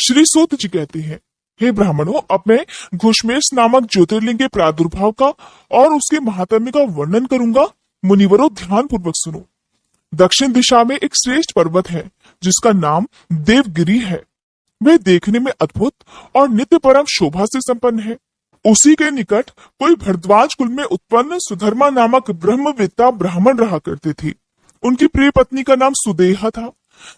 श्री सूत जी कहते हैं, हे ब्राह्मणों, अब मैं घुश्मेश नामक ज्योतिर्लिंग के प्रादुर्भाव का और उसके महात्म्य का वर्णन करूंगा। मुनिवरों, ध्यान पूर्वक सुनो। दक्षिण दिशा में एक श्रेष्ठ पर्वत है जिसका नाम देवगिरी है। वह देखने में अद्भुत और नित्य परम शोभा से संपन्न है। उसी के निकट कोई भरद्वाज कुल में उत्पन्न सुधर्मा नामक ब्रह्मवेत्ता ब्राह्मण रहा करते थे। उनकी प्रिय पत्नी का नाम सुदेहा था।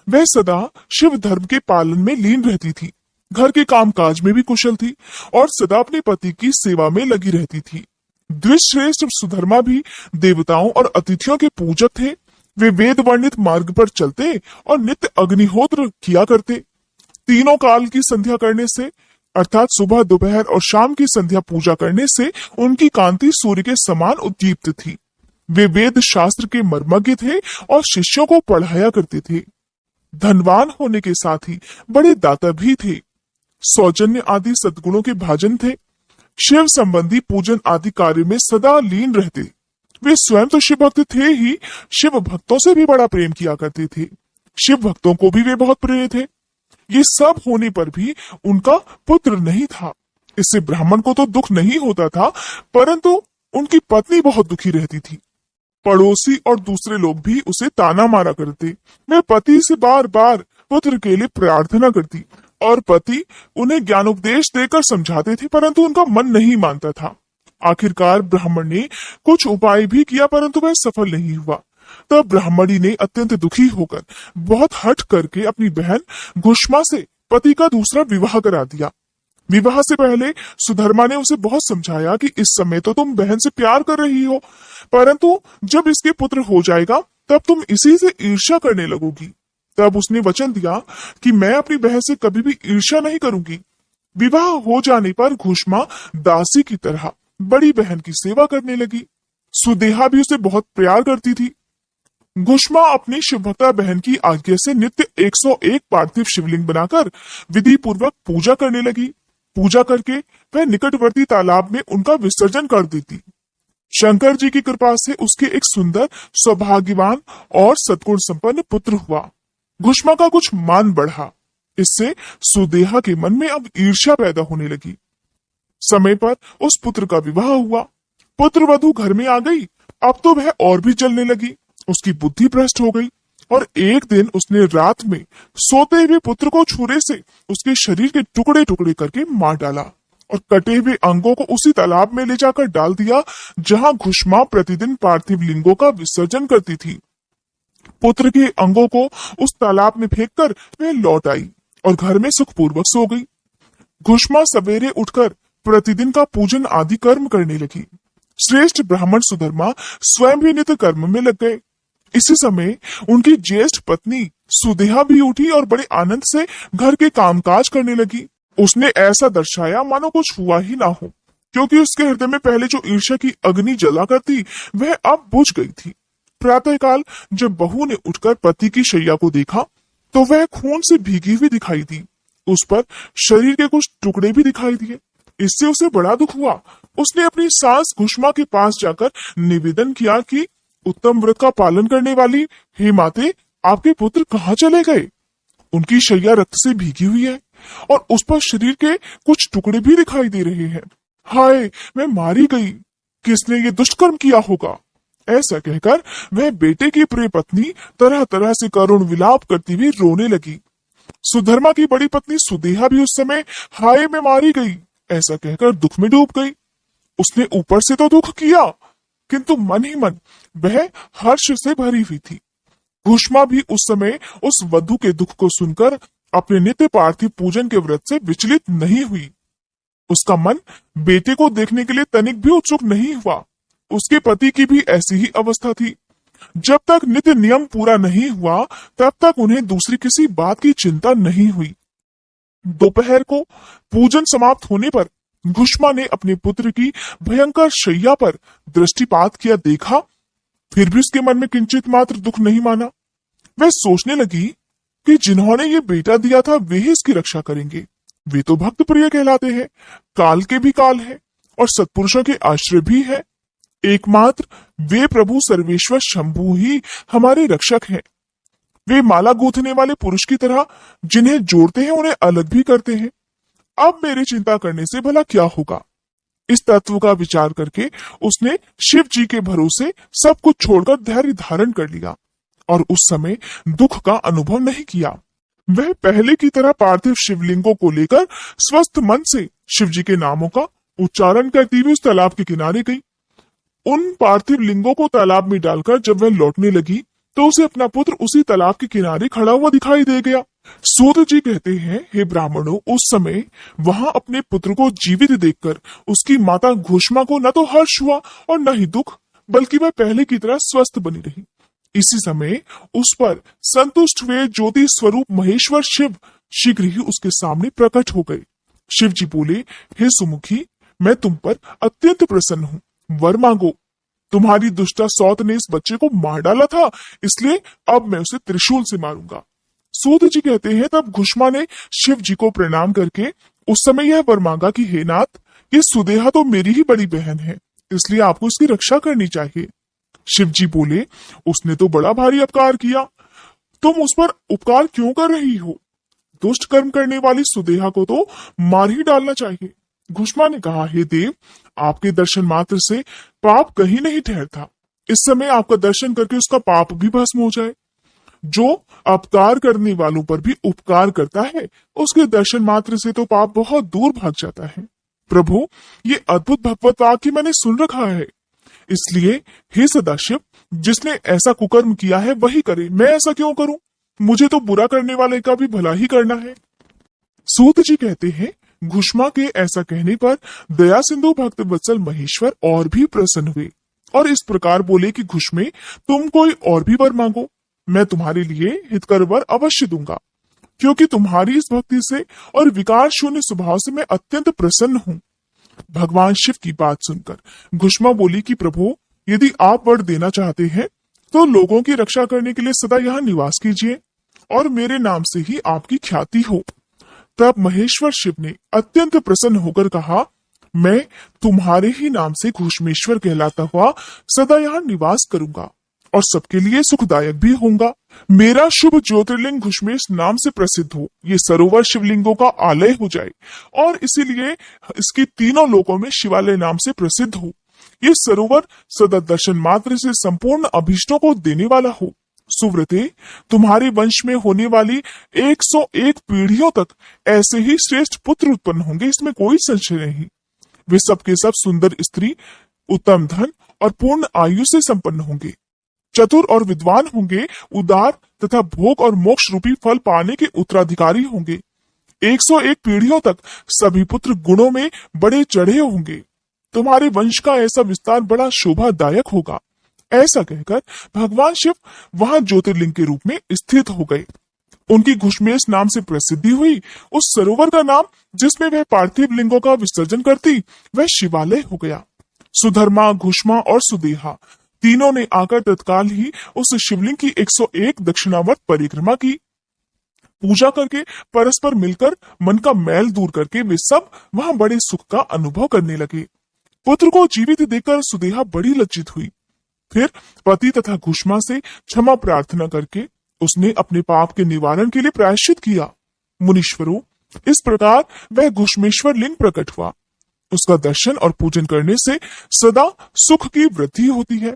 वह सदा शिव धर्म के पालन में लीन रहती थी, घर के कामकाज में भी कुशल थी और सदा अपने पति की सेवा में लगी रहती थी। द्विश्रेष्ठ सुधर्मा भी देवताओं और अतिथियों के पूजक थे। वे वेद वर्णित मार्ग पर चलते और नित्य अग्निहोत्र किया करते। तीनों काल की संध्या करने से, अर्थात सुबह, दोपहर और शाम की संध्या पूजा करने से उनकी कांति सूर्य के समान उद्दीप्त थी। वे वेद शास्त्र के मर्मज्ञ थे और शिष्यों को पढ़ाया करते थे। धनवान होने के साथ ही बड़े दाता भी थे। सौजन्य आदि सद्गुणों के भाजन थे। शिव संबंधी पूजन आदि कार्य में सदा लीन रहते। वे स्वयं तो शिव भक्त थे ही, शिव भक्तों से भी बड़ा प्रेम किया करते थे। शिव भक्तों को भी वे बहुत प्रिय थे। ये सब होने पर भी उनका पुत्र नहीं था। इससे ब्राह्मण को तो दुख नहीं होता था, परंतु उनकी पत्नी बहुत दुखी रहती थी। पड़ोसी और दूसरे लोग भी उसे ताना मारा करते। वह पति से बार बार पुत्र के लिए प्रार्थना करती और पति उन्हें ज्ञानोपदेश देकर समझाते थे, परंतु उनका मन नहीं मानता था। आखिरकार ब्राह्मण ने कुछ उपाय भी किया, परंतु वह सफल नहीं हुआ। तब ब्राह्मणी ने अत्यंत दुखी होकर बहुत हठ करके अपनी बहन घुश्मा से पति का दूसरा विवाह करा दिया। विवाह से पहले सुधर्मा ने उसे बहुत समझाया कि इस समय तो तुम बहन से प्यार कर रही हो, परंतु जब इसके पुत्र हो जाएगा तब तुम इसी से ईर्ष्या करने लगोगी। तब उसने वचन दिया कि मैं अपनी बहन से कभी भी ईर्ष्या नहीं करूंगी। विवाह हो जाने पर घुश्मा दासी की तरह बड़ी बहन की सेवा करने लगी। सुदेहा भी उसे बहुत प्यार करती थी। घुश्मा अपनी शिवभक्ता बहन की आज्ञा से नित्य 101 पार्थिव शिवलिंग बनाकर विधि पूर्वक पूजा करने लगी। पूजा करके वह निकटवर्ती तालाब में उनका विसर्जन कर देती। शंकर जी की कृपा से उसके एक सुंदर, सौभाग्यवान और सद्गुण संपन्न पुत्र हुआ। घुश्मा का कुछ मान बढ़ा। इससे सुदेहा के मन में अब ईर्ष्या पैदा होने लगी। समय पर उस पुत्र का विवाह हुआ। पुत्र वधू घर में आ गई। अब तो वह और भी जलने लगी। उसकी बुद्धि भ्रष्ट हो गई और एक दिन उसने रात में सोते हुए पुत्र को छुरे से उसके शरीर के टुकड़े टुकड़े करके मार डाला और कटे हुए अंगों को उसी तालाब में ले जाकर डाल दिया जहां घुश्मा प्रतिदिन पार्थिव लिंगों का विसर्जन करती थी। पुत्र के अंगों को उस तालाब में फेंककर वह लौट आई और घर में सुखपूर्वक सो गई। घुश्मा सवेरे उठकर प्रतिदिन का पूजन आदि कर्म करने लगी। श्रेष्ठ ब्राह्मण सुधर्मा स्वयं भी नित्य कर्म में लग गए। इसी समय उनकी ज्येष्ठ पत्नी सुदेहा भी उठी और बड़े आनंद से घर के कामकाज करने लगी। उसने ऐसा दर्शाया मानो कुछ हुआ ही ना हो, क्योंकि उसके हृदय में पहले जो ईर्ष्या की अग्नि जला करती वह अब बुझ गई थी। प्रातःकाल जब बहू ने उठकर पति की शैया को देखा तो वह खून से भीगी हुई दिखाई दी। उस पर शरीर के कुछ टुकड़े भी दिखाई दिए। इससे उसे बड़ा दुख हुआ। उसने अपनी सास घुश्मा के पास जाकर निवेदन किया कि उत्तम व्रत का पालन करने वाली हे माते, आपके पुत्र कहाँ चले गए? उनकी शैया रक्त से भीगी हुई है और उस पर शरीर के कुछ टुकड़े भी दिखाई दे रहे हैं। हाय, मैं मारी गई। किसने ये दुष्कर्म किया होगा? ऐसा कहकर वह बेटे की प्रिय पत्नी तरह तरह से करुण विलाप करती हुई रोने लगी। सुधर्मा की बड़ी पत्नी सुदेहा भी उस समय हाय मैं मारी गई ऐसा कहकर दुख में डूब गई। उसने ऊपर से तो दुख किया, किंतु मन ही मन वह हर्ष से भरी हुई थी। घुश्मा भी उस समय उस वधू के दुख को सुनकर अपने नित्य पार्थिव पूजन के व्रत से विचलित नहीं हुई। उसका मन बेटे को देखने के लिए तनिक भी उत्सुक नहीं हुआ। उसके पति की भी ऐसी ही अवस्था थी। जब तक नित्य नियम पूरा नहीं हुआ तब तक उन्हें दूसरी किसी बात की चिंता नहीं हुई। दोपहर को पूजन समाप्त होने पर घुश्मा ने अपने पुत्र की भयंकर शैया पर दृष्टिपात किया देखा, फिर भी उसके मन में किंचित मात्र दुख नहीं माना। वह सोचने लगी कि जिन्होंने ये बेटा दिया था वे ही इसकी रक्षा करेंगे। वे तो भक्त प्रिय कहलाते हैं, काल के भी काल है और सत्पुरुषों के आश्रय भी है। एकमात्र वे प्रभु सर्वेश्वर शंभु ही हमारे रक्षक हैं। वे माला गूंथने वाले पुरुष की तरह जिन्हें जोड़ते हैं उन्हें अलग भी करते हैं। अब मेरी चिंता करने से भला क्या होगा। इस तत्व का विचार करके उसने शिव जी के भरोसे सब कुछ छोड़कर धैर्य धारण कर लिया और उस समय दुख का अनुभव नहीं किया। वह पहले की तरह पार्थिव शिवलिंगों को लेकर स्वस्थ मन से शिव जी के नामों का उच्चारण करती हुई उस तालाब के किनारे गई। उन पार्थिव लिंगों को तालाब में डालकर जब वह लौटने लगी तो उसे अपना पुत्र उसी तालाब के किनारे खड़ा हुआ दिखाई दे गया। सूत जी कहते हैं, हे ब्राह्मणों, उस समय वहां अपने पुत्र को जीवित देखकर उसकी माता घोषमा को न तो हर्ष हुआ और न ही दुख, बल्कि वह पहले की तरह स्वस्थ बनी रही। इसी समय उस पर संतुष्ट हुए ज्योति स्वरूप महेश्वर शिव शीघ्र ही उसके सामने प्रकट हो गए। शिव जी बोले, हे सुमुखी, मैं तुम पर अत्यंत प्रसन्न हूँ, वर मांगो। तुम्हारी दुष्टा सौत ने इस बच्चे को मार डाला था, इसलिए अब मैं उसे त्रिशूल से मारूंगा। सूत जी कहते हैं, तब घुष्मा ने शिव जी को प्रणाम करके उस समय यह वर मांगा कि हे नाथ, ये सुदेहा तो मेरी ही बड़ी बहन है, इसलिए आपको इसकी रक्षा करनी चाहिए। शिव जी बोले, उसने तो बड़ा भारी अपकार किया, तुम उस पर उपकार क्यों कर रही हो? दुष्ट कर्म करने वाली सुदेहा को तो मार ही डालना चाहिए। घुष्मा ने कहा, हे देव, आपके दर्शन मात्र से पाप कहीं नहीं ठहरता। इस समय आपका दर्शन करके उसका पाप भी भस्म हो जाए। जो अपकार करने वालों पर भी उपकार करता है, उसके दर्शन मात्र से तो पाप बहुत दूर भाग जाता है। प्रभु, ये अद्भुत भगवत वाक्य मैंने सुन रखा है, इसलिए हे सदाशिव, जिसने ऐसा कुकर्म किया है वही करे, मैं ऐसा क्यों करूं? मुझे तो बुरा करने वाले का भी भला ही करना है। सूत जी कहते हैं, घुष्मा के ऐसा कहने पर दया सिंधु भक्त वत्सल महेश्वर और भी प्रसन्न हुए और इस प्रकार बोले कि घुष्मे, तुम कोई और भी वर मांगो, मैं तुम्हारे लिए हितकर वर अवश्य दूंगा, क्योंकि तुम्हारी इस भक्ति से और विकार शून्य स्वभाव से मैं अत्यंत प्रसन्न हूँ। भगवान शिव की बात सुनकर घुष्मा बोली कि प्रभु, यदि आप वर देना चाहते हैं तो लोगों की रक्षा करने के लिए सदा यहाँ निवास कीजिए और मेरे नाम से ही आपकी ख्याति हो। तब महेश्वर शिव ने अत्यंत प्रसन्न होकर कहा, मैं तुम्हारे ही नाम से घुष्मेश्वर कहलाता हुआ सदा यहाँ निवास करूंगा और सबके लिए सुखदायक भी होऊंगा। मेरा शुभ ज्योतिर्लिंग घुष्मेश नाम से प्रसिद्ध हो, ये सरोवर शिवलिंगों का आलय हो जाए और इसीलिए इसकी तीनों लोकों में शिवालय नाम से प्रसिद्ध हो। ये सरोवर सदा दर्शन मात्र से संपूर्ण अभीष्टों को देने वाला हो। सुव्रते, तुम्हारे वंश में होने वाली 101 पीढ़ियों तक ऐसे ही श्रेष्ठ पुत्र उत्पन्न होंगे, इसमें कोई संशय नहीं। वे सबके सब सुंदर स्त्री, उत्तम धन और पूर्ण आयु से संपन्न होंगे, चतुर और विद्वान होंगे, उदार तथा भोग और मोक्ष रूपी फल पाने के उत्तराधिकारी होंगे। 101 पीढ़ियों तक सभी पुत्र गुणों में बड़े चढ़े होंगे। तुम्हारे वंश का ऐसा विस्तार बड़ा शोभादायक होगा। ऐसा कहकर भगवान शिव वहां ज्योतिर्लिंग के रूप में स्थित हो गए। उनकी घुष्मेश नाम से प्रसिद्धि हुई। उस सरोवर का नाम जिसमें वह पार्थिव लिंगों का विसर्जन करती, वह शिवालय हो गया। सुधर्मा, घुष्मा और सुदेहा तीनों ने आकर तत्काल ही उस शिवलिंग की 101 दक्षिणावर्त परिक्रमा की। पूजा करके परस्पर मिलकर मन का मैल दूर करके वे सब वहां बड़े सुख का अनुभव करने लगे। पुत्र को जीवित देखकर सुदेहा बड़ी लज्जित हुई। फिर पति तथा घुष्मा से क्षमा प्रार्थना करके उसने अपने पाप के निवारण के लिए प्रायश्चित किया। मुनीश्वरों, इस प्रकार वह घुष्मेश्वर लिंग प्रकट हुआ। उसका दर्शन और पूजन करने से सदा सुख की वृद्धि होती है।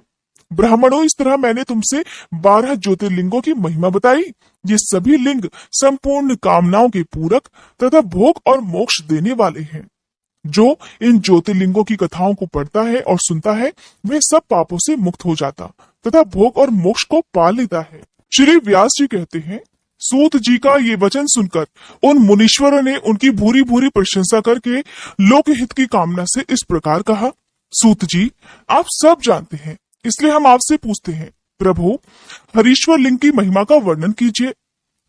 ब्राह्मणों, इस तरह मैंने तुमसे 12 ज्योतिर्लिंगों की महिमा बताई। ये सभी लिंग संपूर्ण कामनाओं के पूरक तथा भोग और मोक्ष देने वाले हैं। जो इन ज्योतिर्लिंगों की कथाओं को पढ़ता है और सुनता है, वह सब पापों से मुक्त हो जाता तथा भोग और मोक्ष को पा लेता है। श्री व्यास जी कहते हैं, सूत जी का ये वचन सुनकर उन मुनीश्वरों ने उनकी भूरी भूरी प्रशंसा करके लोकहित की कामना से इस प्रकार कहा, सूत जी, आप सब जानते हैं, इसलिए हम आपसे पूछते हैं, प्रभु, हरीश्वर लिंग की महिमा का वर्णन कीजिए।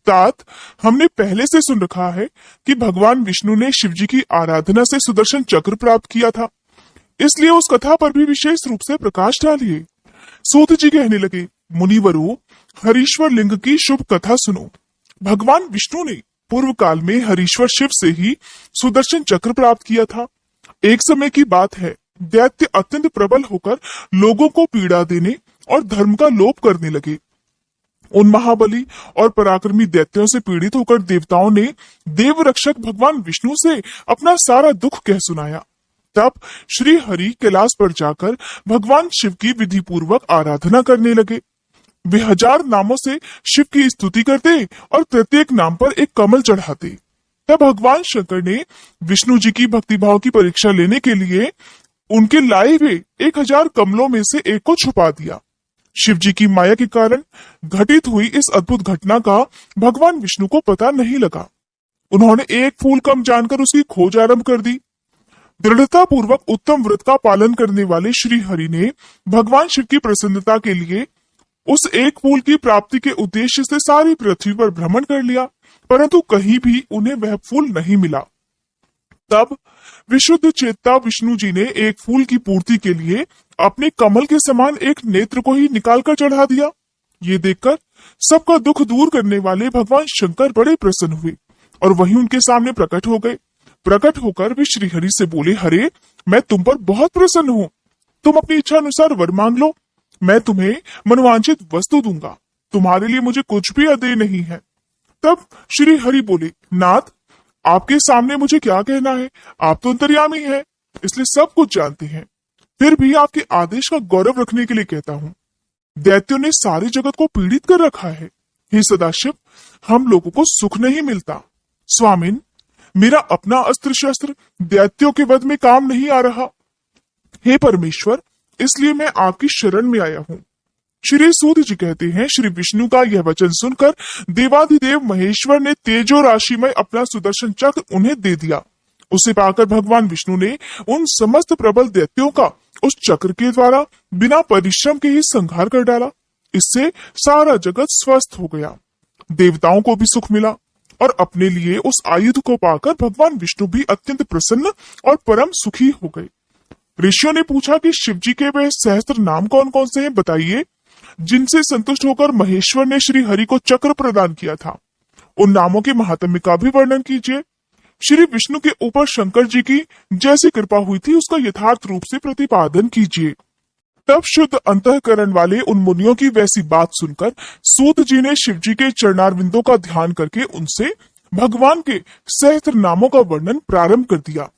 तात, हमने पहले से सुन रखा है कि भगवान विष्णु ने शिव जी की आराधना से सुदर्शन चक्र प्राप्त किया था, इसलिए उस कथा पर भी विशेष रूप से प्रकाश डालिए। सूत जी कहने लगे, मुनिवरों, हरीश्वर लिंग की शुभ कथा सुनो। भगवान विष्णु ने पूर्व काल में हरीश्वर शिव से ही सुदर्शन चक्र प्राप्त किया था। एक समय की बात है, दैत्य अत्यंत प्रबल होकर लोगों को पीड़ा देने और धर्म का लोप करने लगे। उन महाबली और पराक्रमी दैत्यों से पीड़ित होकर देवताओं ने देव रक्षक भगवान विष्णु से अपना सारा दुख कह सुनाया। तब श्री हरि कैलाश पर जाकर भगवान शिव की विधि पूर्वक आराधना करने लगे। वे 1000 नामों से शिव की स्तुति करते और प्रत्येक नाम पर एक कमल चढ़ाते। तब भगवान शंकर ने विष्णु जी की भक्तिभाव की परीक्षा लेने के लिए उनके लाए हुए 1000 कमलों में से एक को छुपा दिया। शिव जी की माया के कारण घटित हुई इस अद्भुत घटना का भगवान विष्णु को पता नहीं लगा। उन्होंने एक फूल कम जानकर उसकी खोज आरंभ कर दी। दृढ़ता पूर्वक उत्तम व्रत का पालन करने वाले श्री हरि ने भगवान शिव की प्रसन्नता के लिए उस एक फूल की प्राप्ति के उद्देश्य से सारी पृथ्वी पर भ्रमण कर लिया, परंतु कहीं भी उन्हें वह फूल नहीं मिला। तब विशुद्ध चेता विष्णु जी ने एक फूल की पूर्ति के लिए अपने कमल के समान एक नेत्र को ही निकालकर चढ़ा दिया। ये देखकर सबका दुख दूर करने वाले भगवान शंकर बड़े प्रसन्न हुए और वहीं उनके सामने प्रकट हो गए। प्रकट होकर वे श्री हरि से बोले, हरे, मैं तुम पर बहुत प्रसन्न हूँ। तुम अपनी इच्छा अनुसार वर मांग लो, मैं तुम्हें मनोवांछित वस्तु दूंगा। तुम्हारे लिए मुझे कुछ भी अदेय नहीं है। तब श्री हरि बोले, नाथ, आपके सामने मुझे क्या कहना है? आप तो अंतर्यामी हैं, इसलिए सब कुछ जानते हैं। फिर भी आपके आदेश का गौरव रखने के लिए कहता हूँ। दैत्यों ने सारे जगत को पीड़ित कर रखा है। हे सदाशिव, हम लोगों को सुख नहीं मिलता। स्वामिन, मेरा अपना अस्त्र शस्त्र दैत्यों के वध में काम नहीं आ रहा। हे परमेश्वर, इसलिए मैं आपकी शरण में आया हूँ। श्री सूत जी कहते हैं, श्री विष्णु का यह वचन सुनकर देवाधिदेव महेश्वर ने तेजो राशि में अपना सुदर्शन चक्र उन्हें दे दिया। उसे पाकर भगवान विष्णु ने उन समस्त प्रबल दैत्यों का उस चक्र के द्वारा बिना परिश्रम के ही संहार कर डाला। इससे सारा जगत स्वस्थ हो गया, देवताओं को भी सुख मिला और अपने लिए उस आयुध को पाकर भगवान विष्णु भी अत्यंत प्रसन्न और परम सुखी हो गए। ऋषियों ने पूछा कि शिव जी के वह सहस्त्र नाम कौन कौन से हैं, बताइए, जिनसे संतुष्ट होकर महेश्वर ने श्री हरि को चक्र प्रदान किया था। उन नामों के महात्म्य का भी वर्णन कीजिए। श्री विष्णु के ऊपर शंकर जी की जैसी कृपा हुई थी उसका यथार्थ रूप से प्रतिपादन कीजिए। तब शुद्ध अंतःकरण वाले उन मुनियों की वैसी बात सुनकर सूत जी ने शिव जी के चरणारविंदों का ध्यान करके उनसे भगवान के सहस्त्र नामों का वर्णन प्रारंभ कर दिया।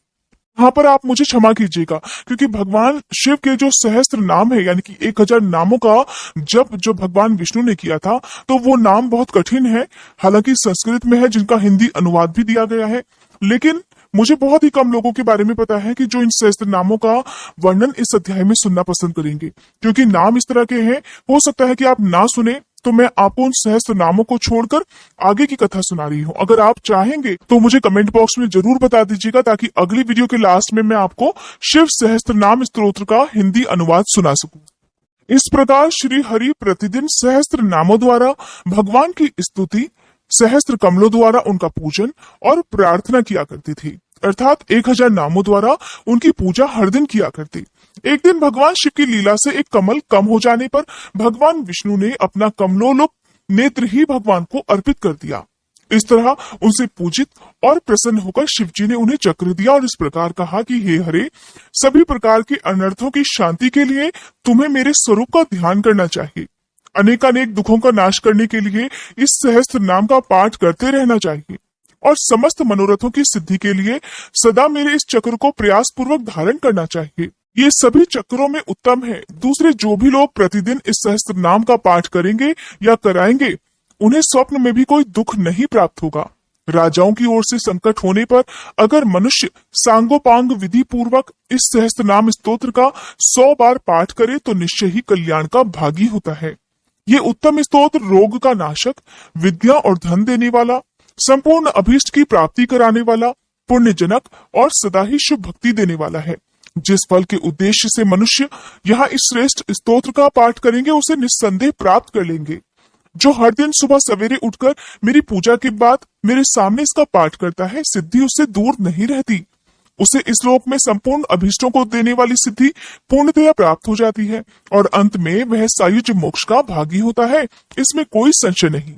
यहाँ पर आप मुझे क्षमा कीजिएगा, क्योंकि भगवान शिव के जो सहस्त्र नाम है, यानी कि 1000 नामों का जप जो भगवान विष्णु ने किया था, तो वो नाम बहुत कठिन है। हालांकि संस्कृत में है, जिनका हिंदी अनुवाद भी दिया गया है, लेकिन मुझे बहुत ही कम लोगों के बारे में पता है कि जो इन सहस्त्र नामों का वर्णन इस अध्याय में सुनना पसंद करेंगे, क्योंकि नाम इस तरह के हैं। हो सकता है कि आप ना सुने, तो मैं आपको उन सहस्त्र नामों को छोड़कर आगे की कथा सुना रही हूँ। अगर आप चाहेंगे तो मुझे कमेंट बॉक्स में जरूर बता दीजिएगा, ताकि अगली वीडियो के लास्ट में मैं आपको शिव सहस्त्र नाम स्तोत्र का हिंदी अनुवाद सुना सकूं। इस प्रकार श्री हरि प्रतिदिन सहस्त्र नामों द्वारा भगवान की स्तुति, सहस्त्र कमलों द्वारा उनका पूजन और प्रार्थना किया करती थी, अर्थात 1000 नामों द्वारा उनकी पूजा हर दिन किया करती। एक दिन भगवान शिव की लीला से एक कमल कम हो जाने पर भगवान विष्णु ने अपना कमलोलोक नेत्र ही भगवान को अर्पित कर दिया। इस तरह उनसे पूजित और प्रसन्न होकर शिव जी ने उन्हें चक्र दिया और इस प्रकार कहा कि हे हरे, सभी प्रकार के अनर्थों की शांति के लिए तुम्हें मेरे स्वरूप का ध्यान करना चाहिए। अनेकानेक दुखों का नाश करने के लिए इस सहस्त्र नाम का पाठ करते रहना चाहिए और समस्त मनोरथों की सिद्धि के लिए सदा मेरे इस चक्र को प्रयास पूर्वक धारण करना चाहिए। ये सभी चक्रों में उत्तम है। दूसरे जो भी लोग प्रतिदिन इस सहस्त्र नाम का पाठ करेंगे या कराएंगे, उन्हें स्वप्न में भी कोई दुख नहीं प्राप्त होगा। राजाओं की ओर से संकट होने पर अगर मनुष्य सांगोपांग विधि पूर्वक इस सहस्त्र नाम स्तोत्र का 100 बार पाठ करे तो निश्चय ही कल्याण का भागी होता है। ये उत्तम स्तोत्र रोग का नाशक, विद्या और धन देने वाला, संपूर्ण अभीष्ट की प्राप्ति कराने वाला, पुण्यजनक और सदा ही शुभ भक्ति देने वाला है। जिस फल के उद्देश्य से मनुष्य यहाँ इस श्रेष्ठ स्तोत्र का पाठ करेंगे, उसे निस्संदेह प्राप्त कर लेंगे। जो हर दिन सुबह सवेरे उठकर मेरी पूजा के बाद मेरे सामने इसका पाठ करता है, सिद्धि उससे दूर नहीं रहती। उसे इस लोक में संपूर्ण अभीष्टों को देने वाली सिद्धि पूर्णतया प्राप्त हो जाती है और अंत में वह सायुज मोक्ष का भागी होता है, इसमें कोई संशय नहीं।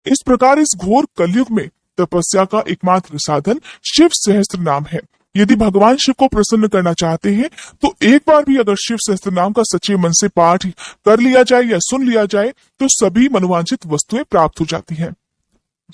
इस प्रकार इस घोर कलयुग में तपस्या का एकमात्र साधन शिव सहस्त्र नाम है। यदि भगवान शिव को प्रसन्न करना चाहते हैं तो एक बार भी अगर शिव सहस्त्र नाम का सच्चे मन से पाठ कर लिया जाए या सुन लिया जाए तो सभी मनोवांछित वस्तुएं प्राप्त हो जाती हैं।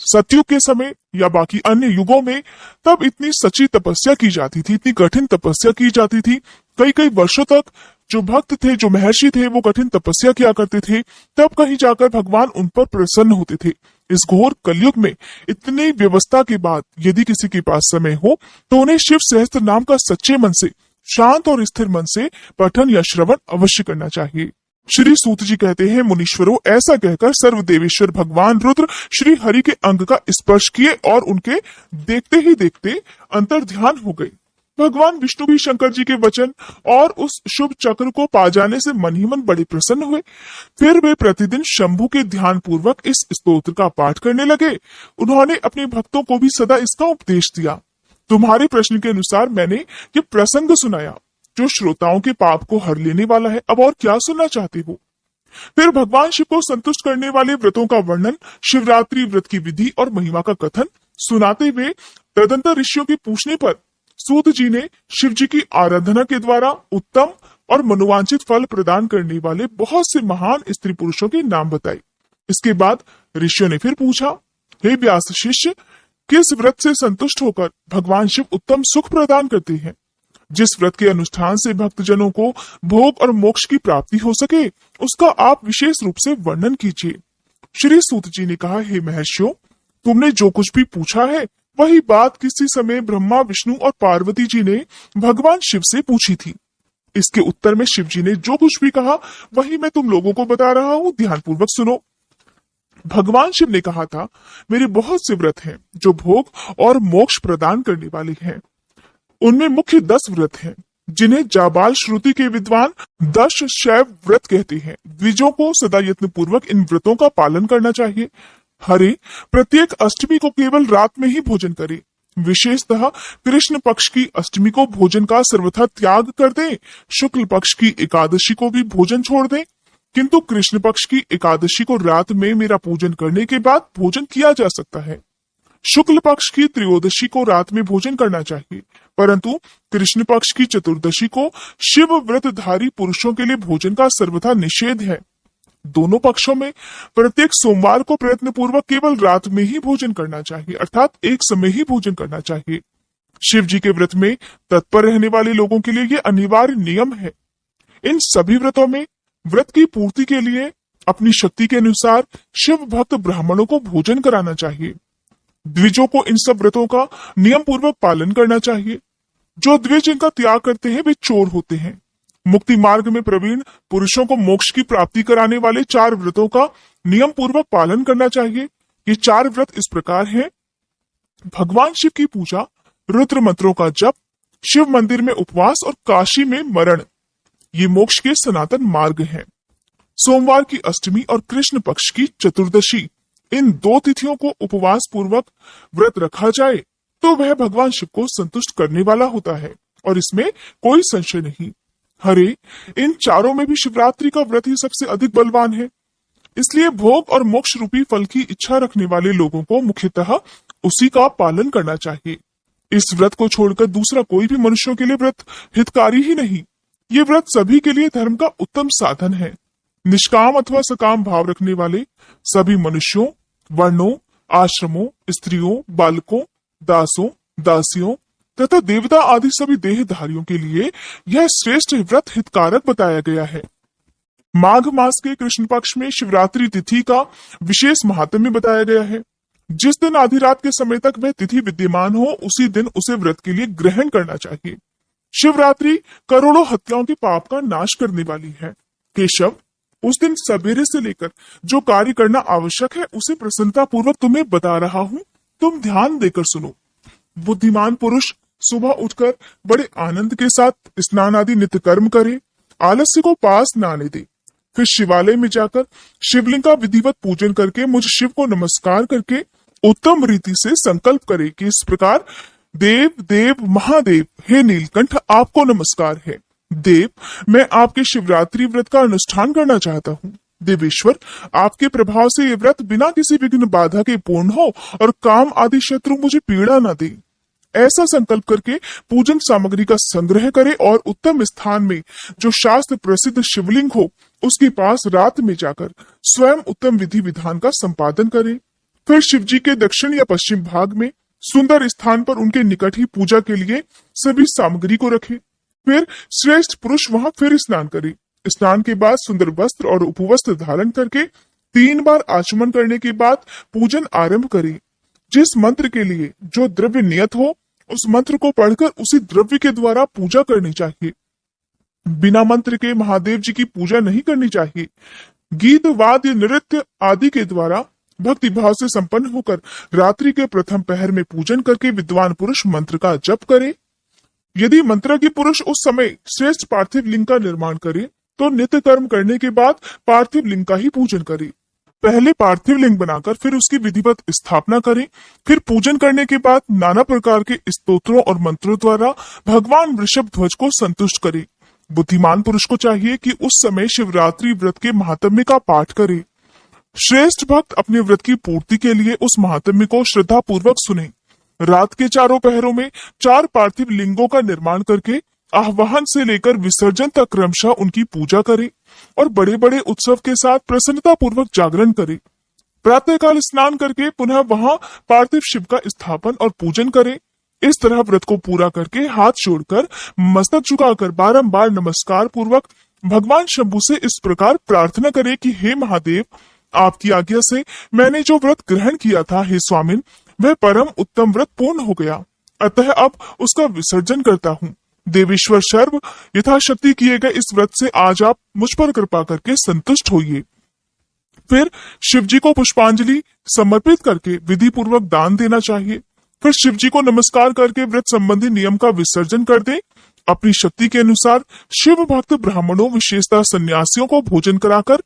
सतयुग के समय या बाकी अन्य युगों में तब इतनी सच्ची तपस्या की जाती थी, इतनी कठिन तपस्या की जाती थी, कई कई वर्षों तक जो भक्त थे, जो महर्षि थे, वो कठिन तपस्या किया करते थे, तब कहीं जाकर भगवान उन पर प्रसन्न होते थे। इस घोर कलयुग में इतनी व्यवस्था के बाद यदि किसी के पास समय हो तो उन्हें शिव सहस्त्र नाम का सच्चे मन से, शांत और स्थिर मन से पठन या श्रवण अवश्य करना चाहिए। श्री सूत जी कहते हैं, मुनीश्वरों, ऐसा कहकर सर्वदेवेश्वर भगवान रुद्र श्री हरि के अंग का स्पर्श किए और उनके देखते ही देखते अंतर ध्यान हो गए। भगवान विष्णु भी शंकर जी के वचन और उस शुभ चक्र को पा जाने से मन ही मन बड़े प्रसन्न हुए। फिर वे प्रतिदिन शंभु के ध्यान पूर्वक इस स्तोत्र का पाठ करने लगे। उन्होंने अपने भक्तों को भी सदा इसका उपदेश दिया। तुम्हारे प्रश्न के अनुसार मैंने ये प्रसंग सुनाया जो श्रोताओं के पाप को हर लेने वाला है। अब और क्या सुनना चाहते हो? फिर भगवान शिव को संतुष्ट करने वाले व्रतों का वर्णन, शिवरात्रि व्रत की विधि और महिमा का कथन सुनाते हुए तदंतर ऋषियों के पूछने पर सूत जी ने शिव जी की आराधना के द्वारा उत्तम और मनोवांछित फल प्रदान करने वाले बहुत से महान स्त्री पुरुषों के नाम बताए। इसके बाद ऋषियों ने फिर पूछा, हे व्यास शिष्य, किस व्रत से संतुष्ट होकर भगवान शिव उत्तम सुख प्रदान करते हैं? जिस व्रत के अनुष्ठान से भक्तजनों को भोग और मोक्ष की प्राप्ति हो सके उसका आप विशेष रूप से वर्णन कीजिए। श्री सूत जी ने कहा, हे महर्षियों, तुमने जो कुछ भी पूछा है वही बात किसी समय ब्रह्मा, विष्णु और पार्वती जी ने भगवान शिव से पूछी थी। इसके उत्तर में शिव जी ने जो कुछ भी कहा वही मैं तुम लोगों को बता रहा हूँ, ध्यानपूर्वक सुनो। भगवान शिव ने कहा था, मेरे बहुत से व्रत हैं जो भोग और मोक्ष प्रदान करने वाले हैं। उनमें मुख्य 10 व्रत हैं जिन्हें जाबाल श्रुति के विद्वान 10 शैव व्रत कहते हैं। द्विजों को सदा यत्न पूर्वक इन व्रतों का पालन करना चाहिए। हरे प्रत्येक अष्टमी को केवल रात में ही भोजन करें। विशेषतः कृष्ण पक्ष की अष्टमी को भोजन का सर्वथा त्याग कर दें। शुक्ल पक्ष की एकादशी को भी भोजन छोड़ दें, किंतु कृष्ण पक्ष की एकादशी को रात में मेरा पूजन करने के बाद भोजन किया जा सकता है। शुक्ल पक्ष की त्रयोदशी को रात में भोजन करना चाहिए, परंतु कृष्ण पक्ष की चतुर्दशी को शिव व्रतधारी पुरुषों के लिए भोजन का सर्वथा निषेध है। दोनों पक्षों में प्रत्येक सोमवार को प्रयत्न पूर्वक केवल रात में ही भोजन करना चाहिए, अर्थात एक समय ही भोजन करना चाहिए। शिव जी के व्रत में तत्पर रहने वाले लोगों के लिए ये अनिवार्य नियम है। इन सभी व्रतों में व्रत की पूर्ति के लिए अपनी शक्ति के अनुसार शिव भक्त ब्राह्मणों को भोजन कराना चाहिए। द्विजों को इन सब व्रतों का नियम पूर्वक पालन करना चाहिए। जो द्विज इनका त्याग करते हैं वे चोर होते हैं। मुक्ति मार्ग में प्रवीण पुरुषों को मोक्ष की प्राप्ति कराने वाले 4 व्रतों का नियम पूर्वक पालन करना चाहिए। ये 4 व्रत इस प्रकार हैं: भगवान शिव की पूजा, रुद्र मंत्रों का जप, शिव मंदिर में उपवास और काशी में मरण। ये मोक्ष के सनातन मार्ग हैं। सोमवार की अष्टमी और कृष्ण पक्ष की चतुर्दशी, इन 2 तिथियों को उपवास पूर्वक व्रत रखा जाए तो वह भगवान शिव को संतुष्ट करने वाला होता है और इसमें कोई संशय नहीं। हरे, इन चारों में भी शिवरात्रि का व्रत ही सबसे अधिक बलवान है। इसलिए भोग और मोक्ष रूपी फल की इच्छा रखने वाले लोगों को मुख्यतः उसी का पालन करना चाहिए। इस व्रत को छोड़कर दूसरा कोई भी मनुष्यों के लिए व्रत हितकारी ही नहीं। ये व्रत सभी के लिए धर्म का उत्तम साधन है। निष्काम अथवा सकाम भाव रखने वाले सभी मनुष्यों, वर्णों, आश्रमों, स्त्रियों, बालकों, दासों, दासियों तथा देवता आदि सभी देहधारियों के लिए यह श्रेष्ठ व्रत हितकारक बताया गया है। माघ मास के कृष्ण पक्ष में शिवरात्रि तिथि का विशेष महात्म्य बताया गया है। जिस दिन आधी रात के समय तक वह तिथि विद्यमान हो उसी दिन उसे व्रत के लिए ग्रहण करना चाहिए। शिवरात्रि करोड़ों हत्याओं के पाप का नाश करने वाली है। केशव, उस दिन सवेरे से लेकर जो कार्य करना आवश्यक है उसे प्रसन्नता पूर्वक तुम्हें बता रहा हूँ, तुम ध्यान देकर सुनो। बुद्धिमान पुरुष सुबह उठकर बड़े आनंद के साथ स्नान आदि नित्य कर्म करे, आलस्य को पास न आने दे। फिर शिवालय में जाकर शिवलिंग का विधिवत पूजन करके मुझ शिव को नमस्कार करके उत्तम रीति से संकल्प करे कि इस प्रकार, देव देव महादेव, हे नीलकंठ, आपको नमस्कार है। देव, मैं आपके शिवरात्रि व्रत का अनुष्ठान करना चाहता हूँ। देवेश्वर, आपके प्रभाव से ये व्रत बिना किसी विघ्न बाधा के पूर्ण हो और काम आदि शत्रु मुझे पीड़ा न दे। ऐसा संकल्प करके पूजन सामग्री का संग्रह करे और उत्तम स्थान में जो शास्त्र प्रसिद्ध शिवलिंग हो उसके पास रात में जाकर स्वयं उत्तम विधि विधान का संपादन करे। फिर शिव जी के दक्षिण या पश्चिम भाग में सुंदर स्थान पर उनके निकट ही पूजा के लिए सभी सामग्री को रखे। फिर श्रेष्ठ पुरुष वहां फिर स्नान करे। स्नान के बाद सुंदर वस्त्र और उपवस्त्र धारण करके 3 बार आचमन करने के बाद पूजन आरंभ करे। जिस मंत्र के लिए जो द्रव्य नियत हो उस मंत्र को पढ़कर उसी द्रव्य के द्वारा पूजा करनी चाहिए। बिना मंत्र के महादेव जी की पूजा नहीं करनी चाहिए। गीत वाद्य नृत्य आदि के द्वारा भक्ति भाव से संपन्न होकर रात्रि के प्रथम पहर में पूजन करके विद्वान पुरुष मंत्र का जप करे। यदि मंत्रज्ञ पुरुष उस समय श्रेष्ठ पार्थिव लिंग का निर्माण करे तो नित्य कर्म करने के बाद पार्थिव लिंग का ही पूजन करे। पहले पार्थिव लिंग बनाकर फिर उसकी विधिवत स्थापना करें। फिर पूजन करने के बाद नाना प्रकार के स्तोत्रों और मंत्रों द्वारा भगवान वृषभ ध्वज को संतुष्ट करे। बुद्धिमान पुरुष को चाहिए कि उस समय शिवरात्रि व्रत के महात्म्य का पाठ करे। श्रेष्ठ भक्त अपने व्रत की पूर्ति के लिए उस महात्म्य को श्रद्धा पूर्वक सुने। रात के चारों पहरों में 4 पार्थिव लिंगों का निर्माण करके आह्वान से लेकर विसर्जन तक क्रमशः उनकी पूजा करे और बड़े बड़े उत्सव के साथ प्रसन्नता पूर्वक जागरण करे। प्रातःकाल स्नान करके पुनः वहां पार्थिव शिव का स्थापन और पूजन करे। इस तरह व्रत को पूरा करके हाथ जोड़कर मस्तक झुकाकर बारंबार नमस्कार पूर्वक भगवान शंभु से इस प्रकार प्रार्थना करे कि हे महादेव, आपकी आज्ञा से मैंने जो व्रत ग्रहण किया था, हे स्वामिन, वह परम उत्तम व्रत पूर्ण हो गया, अतः अब उसका विसर्जन करता हूँ। देवेश्वर सर्व यथाशक्ति किए गए इस व्रत से आज आप मुझ पर कृपा करके संतुष्ट होइए। फिर शिव जी को पुष्पांजलि समर्पित करके विधि पूर्वक दान देना चाहिए। फिर शिव जी को नमस्कार करके व्रत संबंधी नियम का विसर्जन कर दे। अपनी शक्ति के अनुसार शिव भक्त ब्राह्मणों विशेषतः सन्यासियों को भोजन कराकर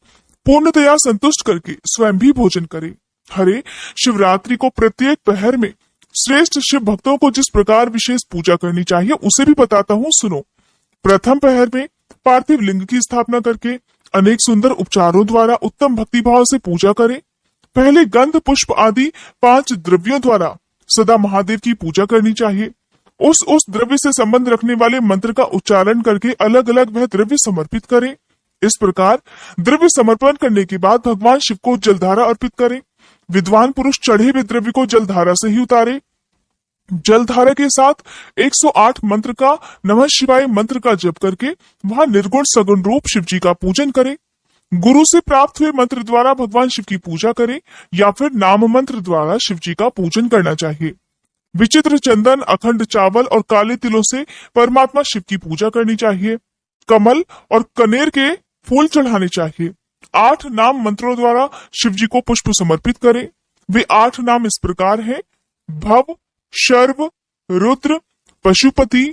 पूर्णतया संतुष्ट करके स्वयं भी भोजन करे। हरे, शिवरात्रि को प्रत्येक पहर में श्रेष्ठ शिव भक्तों को जिस प्रकार विशेष पूजा करनी चाहिए उसे भी बताता हूँ, सुनो। प्रथम पहर में पार्थिव लिंग की स्थापना करके अनेक सुंदर उपचारों द्वारा उत्तम भक्ति भाव से पूजा करें। पहले गंध पुष्प आदि 5 द्रव्यों द्वारा सदा महादेव की पूजा करनी चाहिए। उस द्रव्य से संबंध रखने वाले मंत्र का उच्चारण करके अलग अलग वह द्रव्य समर्पित करें। इस प्रकार द्रव्य समर्पण करने के बाद भगवान शिव को जलधारा अर्पित करें। विद्वान पुरुष चढ़े हुए द्रव्य को जलधारा से ही उतारे। जलधारा के साथ 108 मंत्र का नमः शिवाय मंत्र का जप करके वहां निर्गुण सगुण रूप शिव जी का पूजन करें। गुरु से प्राप्त हुए मंत्र द्वारा भगवान शिव की पूजा करें या फिर नाम मंत्र द्वारा शिव जी का पूजन करना चाहिए। विचित्र चंदन, अखंड चावल और काले तिलों से परमात्मा शिव की पूजा करनी चाहिए। कमल और कनेर के फूल चढ़ाने चाहिए। 8 नाम मंत्रों द्वारा शिव जी को पुष्प समर्पित करें। वे 8 नाम इस प्रकार हैं: भव, शर्व, रुद्र, पशुपति,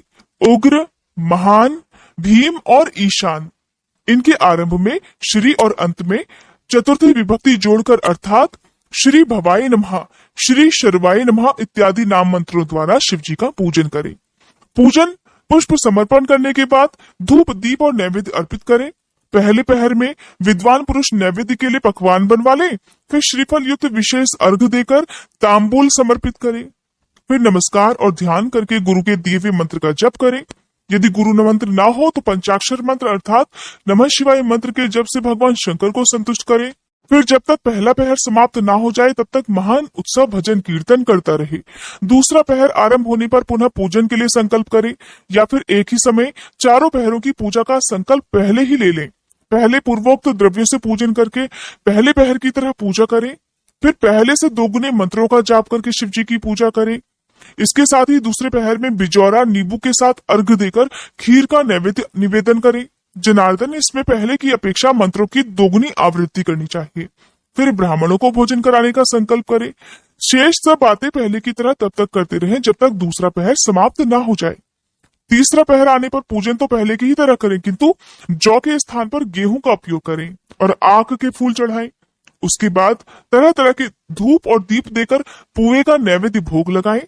उग्र, महान, भीम और ईशान। इनके आरंभ में श्री और अंत में चतुर्थी विभक्ति जोड़कर अर्थात श्री भवाय नमः, श्री शर्वाय नमः इत्यादि नाम मंत्रों द्वारा शिव जी का पूजन करें। पूजन पुष्प समर्पण करने के बाद धूप, दीप और नैवेद्य अर्पित करें। पहले पहर में विद्वान पुरुष नैवेद्य के लिए पकवान बनवा ले। फिर श्रीफल युक्त विशेष अर्घ देकर तांबूल समर्पित करें। फिर नमस्कार और ध्यान करके गुरु के दिए हुए मंत्र का जप करें। यदि गुरु मंत्र ना हो तो पंचाक्षर मंत्र अर्थात नमः शिवाय मंत्र के जप से भगवान शंकर को संतुष्ट करें। फिर जब तक पहला पहर समाप्त ना हो जाए तब तक महान उत्सव भजन कीर्तन करता रहे। दूसरा पहर आरंभ होने पर पुनः पूजन के लिए संकल्प करें या फिर एक ही समय चारों पहरों की पूजा का संकल्प पहले ही ले लें। पहले पूर्वोक्त द्रव्यों से पूजन करके पहले पहर की तरह पूजा करें। फिर पहले से 2 गुने मंत्रों का जाप करके शिव जी की पूजा करें। इसके साथ ही दूसरे पहर में बिजौरा नींबू के साथ अर्घ देकर खीर का नैवेद्य निवेदन करें। जनार्दन, इसमें पहले की अपेक्षा मंत्रों की 2 गुनी आवृत्ति करनी चाहिए। फिर ब्राह्मणों को भोजन कराने का संकल्प करें। शेष सब बातें पहले की तरह तब तक करते रहें जब तक दूसरा पहर समाप्त ना हो जाए। तीसरा पहर आने पर पूजन तो पहले की ही तरह करें, किंतु जौ के स्थान पर गेहूं का उपयोग करें और आक के फूल चढ़ाएं। उसके बाद तरह तरह के धूप और दीप देकर पुए का नैवेद्य भोग लगाएं।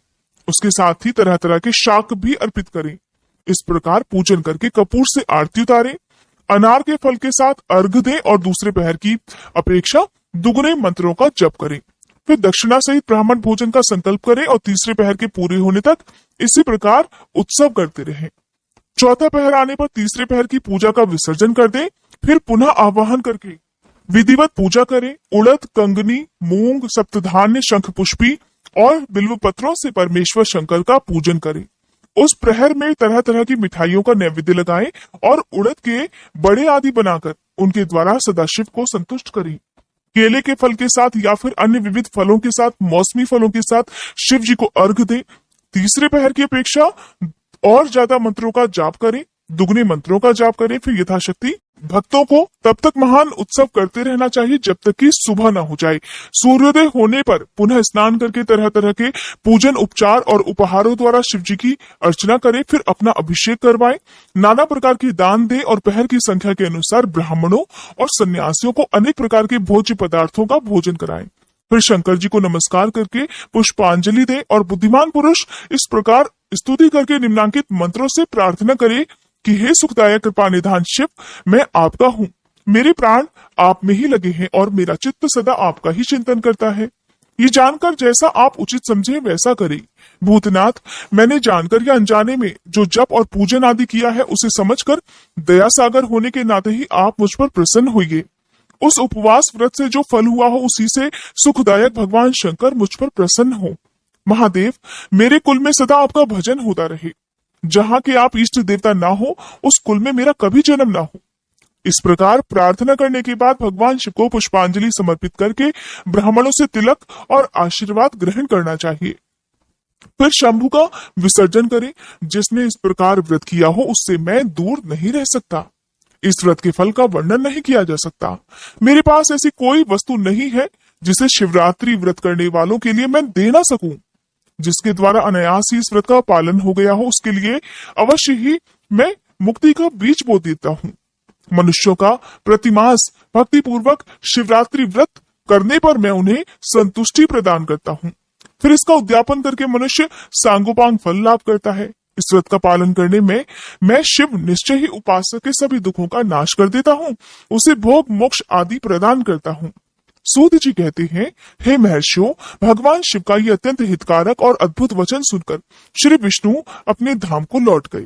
उसके साथ ही तरह तरह के शाक भी अर्पित करें। इस प्रकार पूजन करके कपूर से आरती उतारें। अनार के फल के साथ अर्घ दें और दूसरे पहर की अपेक्षा 2 गुने मंत्रों का जप करें। फिर दक्षिणा सहित ब्राह्मण भोजन का संकल्प करें और तीसरे पहर के पूरे होने तक इसी प्रकार उत्सव करते रहें। चौथा पहर आने पर तीसरे पहर की पूजा का विसर्जन कर दें, फिर पुनः आवाहन करके विधिवत पूजा करें। उड़द, कंगनी, मूंग, सप्तधान्य, शंख पुष्पी और बिल्व पत्रों से परमेश्वर शंकर का पूजन करें। उस प्रहर में तरह तरह की मिठाइयों का नैवेद्य लगाएं और उड़द के बड़े आदि बनाकर उनके द्वारा सदाशिव को संतुष्ट करें। केले के फल के साथ या फिर अन्य विविध फलों के साथ, मौसमी फलों के साथ शिव जी को अर्घ दें। तीसरे पहर की अपेक्षा और ज्यादा मंत्रों का जाप करें, दुगने मंत्रों का जाप करें। फिर यथाशक्ति भक्तों को तब तक महान उत्सव करते रहना चाहिए जब तक कि सुबह न हो जाए। सूर्योदय होने पर पुनः स्नान करके तरह तरह के पूजन, उपचार और उपहारों द्वारा शिव जी की अर्चना करें। फिर अपना अभिषेक करवाएं, नाना प्रकार के दान दें और पहर की संख्या के अनुसार ब्राह्मणों और सन्यासियों को अनेक प्रकार के भोज्य पदार्थों का भोजन कराएं। फिर शंकर जी को नमस्कार करके पुष्पांजलि दें और बुद्धिमान पुरुष इस प्रकार स्तुति करके निम्नांकित मंत्रों से प्रार्थना करे कि हे सुखदायक कृपा निधान शिव, मैं आपका हूँ, मेरे प्राण आप में ही लगे हैं और मेरा चित्त सदा आपका ही चिंतन करता है। ये जानकर जैसा आप उचित समझे वैसा करें। भूतनाथ, मैंने जानकर या अनजाने में जो जप और पूजन आदि किया है उसे समझकर दया सागर होने के नाते ही आप मुझ पर प्रसन्न होइए। उस उपवास व्रत से जो फल हुआ हो उसी से सुखदायक भगवान शंकर मुझ पर प्रसन्न हो। महादेव, मेरे कुल में सदा आपका भजन होता रहे। जहाँ के आप इष्ट देवता ना हो उस कुल में मेरा कभी जन्म ना हो। इस प्रकार प्रार्थना करने के बाद भगवान शिव को पुष्पांजलि समर्पित करके ब्राह्मणों से तिलक और आशीर्वाद ग्रहण करना चाहिए। फिर शंभु का विसर्जन करें। जिसने इस प्रकार व्रत किया हो उससे मैं दूर नहीं रह सकता। इस व्रत के फल का वर्णन नहीं किया जा सकता। मेरे पास ऐसी कोई वस्तु नहीं है जिसे शिवरात्रि व्रत करने वालों के लिए मैं दे ना सकूं। जिसके द्वारा अनायास ही इस व्रत का पालन हो गया हो उसके लिए अवश्य ही मैं मुक्ति का बीज बो देता हूँ। मनुष्यों का प्रतिमास भक्ति पूर्वक शिवरात्रि व्रत करने पर मैं उन्हें संतुष्टि प्रदान करता हूँ। फिर इसका उद्यापन करके मनुष्य सांगोपांग फल लाभ करता है। इस व्रत का पालन करने में मैं शिव निश्चय ही उपासक के सभी दुखों का नाश कर देता हूँ, उसे भोग मोक्ष आदि प्रदान करता हूँ। सूत जी कहते हैं, हे महर्षियों, भगवान शिव का ये अत्यंत हितकारक और अद्भुत वचन सुनकर श्री विष्णु अपने धाम को लौट गए।